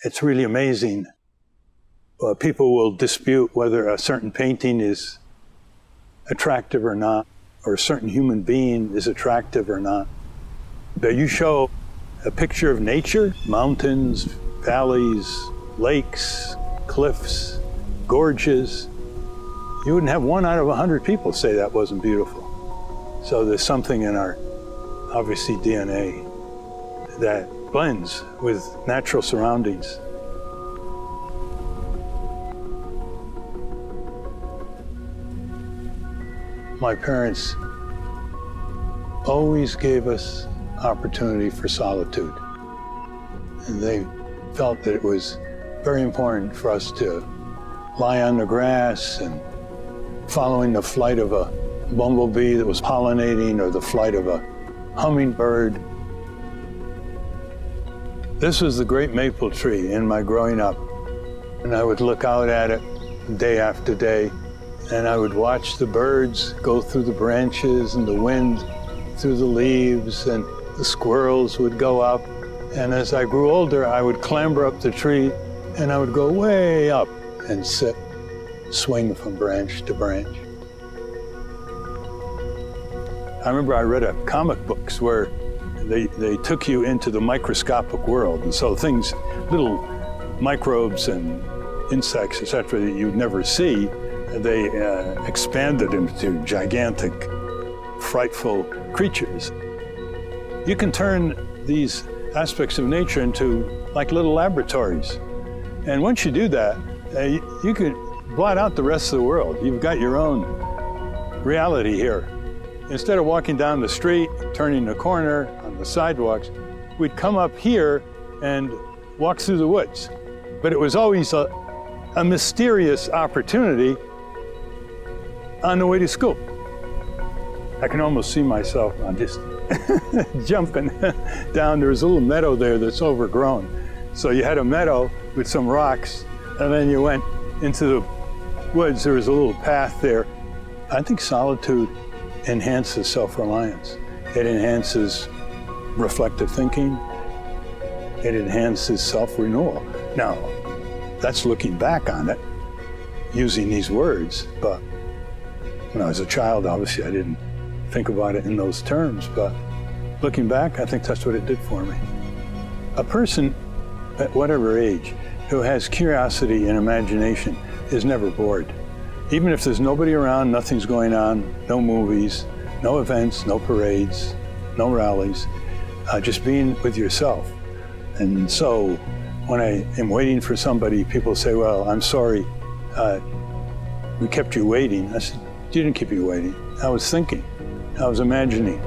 It's really amazing. People will dispute whether a certain painting is attractive or not, or a certain human being is attractive or not. But you show a picture of nature, mountains, valleys, lakes, cliffs, gorges, you wouldn't have 1 out of 100 people say that wasn't beautiful. So there's something in our, obviously, DNA that blends with natural surroundings. My parents always gave us opportunity for solitude. And they felt that it was very important for us to lie on the grass and following the flight of a bumblebee that was pollinating or the flight of a hummingbird. This was the great maple tree in my growing up. And I would look out at it day after day, and I would watch the birds go through the branches and the wind through the leaves, and the squirrels would go up. And as I grew older, I would clamber up the tree and I would go way up and sit, swing from branch to branch. I remember I read a comic books where they took you into the microscopic world. And so things, little microbes and insects, etc., that you'd never see, they expanded into gigantic, frightful creatures. You can turn these aspects of nature into like little laboratories. And once you do that, you can blot out the rest of the world. You've got your own reality here. Instead of walking down the street, turning the corner on the sidewalks, we'd come up here and walk through the woods. But it was always a mysterious opportunity on the way to school. I can almost see myself on just jumping down. There was a little meadow there that's overgrown. So you had a meadow with some rocks, and then you went into the woods. There was a little path there. I think solitude enhances self-reliance. It enhances reflective thinking. It enhances self-renewal. Now, that's looking back on it, using these words, but when I was a child, obviously I didn't think about it in those terms, but looking back, I think that's what it did for me. A person at whatever age who has curiosity and imagination is never bored. Even if there's nobody around, nothing's going on, no movies, no events, no parades, no rallies, just being with yourself. And so when I am waiting for somebody, people say, well, I'm sorry, we kept you waiting. I said, you didn't keep you waiting. I was thinking, I was imagining.